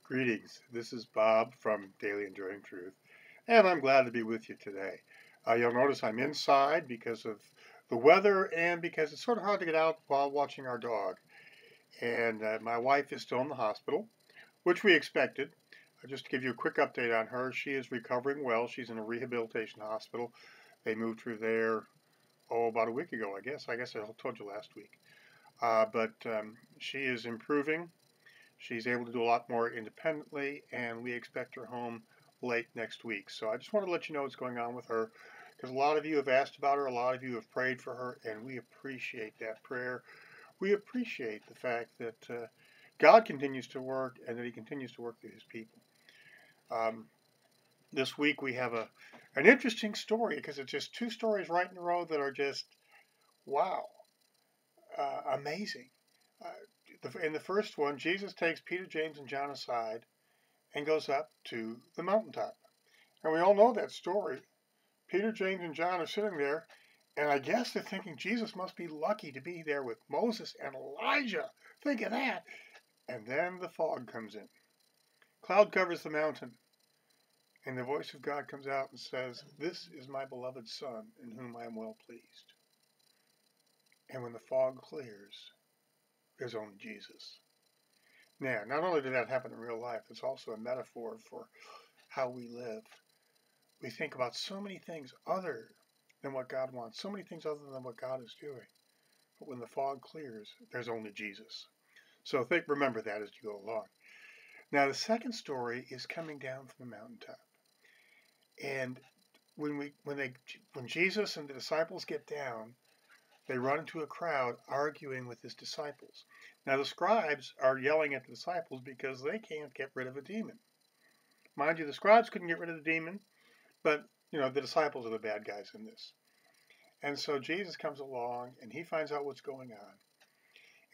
Greetings. This is Bob from Daily Enduring Truth, and I'm glad to be with you today. You'll notice I'm inside because of the weather and because it's sort of hard to get out while watching our dog. And my wife is still in the hospital, which we expected. Just to give you a quick update on her, she is recovering well. She's in a rehabilitation hospital. They moved her there, about a week ago, I guess. I told you last week. But she is improving. She's able to do a lot more independently, and we expect her home late next week. So I just want to let you know what's going on with her, because a lot of you have asked about her, a lot of you have prayed for her, and we appreciate that prayer. We appreciate the fact that God continues to work and that He continues to work through His people. This week we have an interesting story, because it's just two stories right in a row that are just, wow, amazing. In the first one, Jesus takes Peter, James, and John aside and goes up to the mountaintop. And we all know that story. Peter, James, and John are sitting there, and I guess they're thinking Jesus must be lucky to be there with Moses and Elijah. Think of that. And then the fog comes in. Cloud covers the mountain, and the voice of God comes out and says, "This is my beloved Son, in whom I am well pleased." And when the fog clears, there's only Jesus. Now, not only did that happen in real life, it's also a metaphor for how we live. We think about so many things other than what God wants, so many things other than what God is doing. But when the fog clears, there's only Jesus. So remember that as you go along. Now, the second story is coming down from the mountaintop. And when Jesus and the disciples get down, they run into a crowd arguing with His disciples. Now, the scribes are yelling at the disciples because they can't get rid of a demon. Mind you, the scribes couldn't get rid of the demon, but, the disciples are the bad guys in this. And so Jesus comes along, and He finds out what's going on.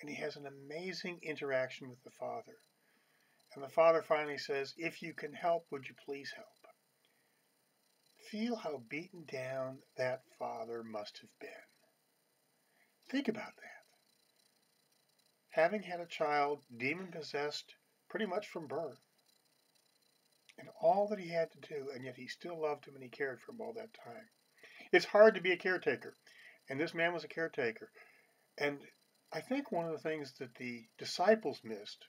And He has an amazing interaction with the Father. And the Father finally says, "If you can help, would you please help?" Feel how beaten down that Father must have been. Think about that. Having had a child demon-possessed pretty much from birth, and all that he had to do, and yet He still loved him and He cared for him all that time. It's hard to be a caretaker, and this man was a caretaker. And I think one of the things that the disciples missed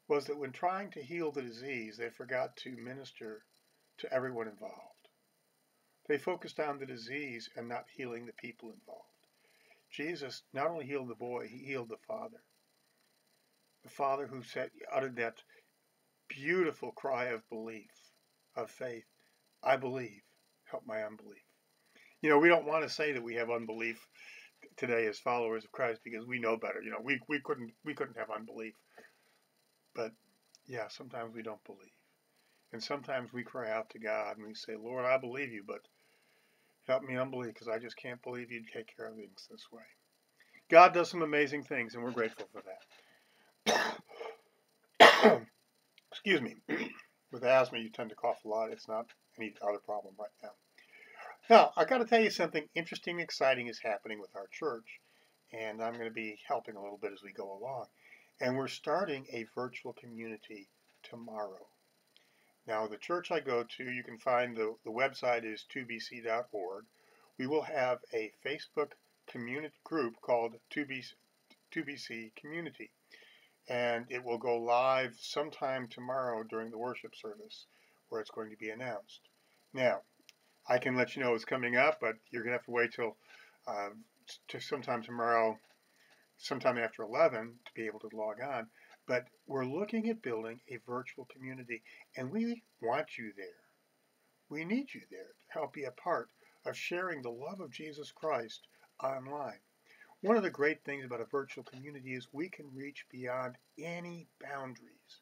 was that when trying to heal the disease, they forgot to minister to everyone involved. They focused on the disease and not healing the people involved. Jesus not only healed the boy, He healed the father. The father who uttered that beautiful cry of belief, of faith. "I believe, help my unbelief." We don't want to say that we have unbelief today as followers of Christ because we know better. We couldn't have unbelief. But yeah, sometimes we don't believe. And sometimes we cry out to God and we say, "Lord, I believe You, but help me unbelieve because I just can't believe You'd take care of things this way." God does some amazing things, and we're grateful for that. Excuse me. With asthma, you tend to cough a lot. It's not any other problem right now. Now, I got to tell you something interesting, exciting is happening with our church, and I'm going to be helping a little bit as we go along. And we're starting a virtual community tomorrow. Now, the church I go to, you can find the website is 2bc.org. We will have a Facebook community group called 2BC Community, and it will go live sometime tomorrow during the worship service, where it's going to be announced. Now, I can let you know it's coming up, but you're going to have to wait till sometime tomorrow, sometime after 11, to be able to log on. But we're looking at building a virtual community, and we want you there. We need you there to help be a part of sharing the love of Jesus Christ online. One of the great things about a virtual community is we can reach beyond any boundaries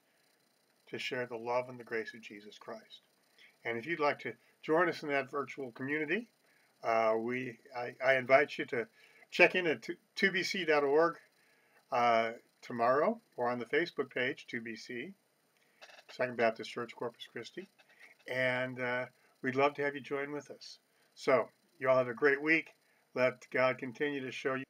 to share the love and the grace of Jesus Christ. And if you'd like to join us in that virtual community, I invite you to check in at 2bc.org tomorrow, or on the Facebook page, 2BC, Second Baptist Church, Corpus Christi. And we'd love to have you join with us. So, you all have a great week. Let God continue to show you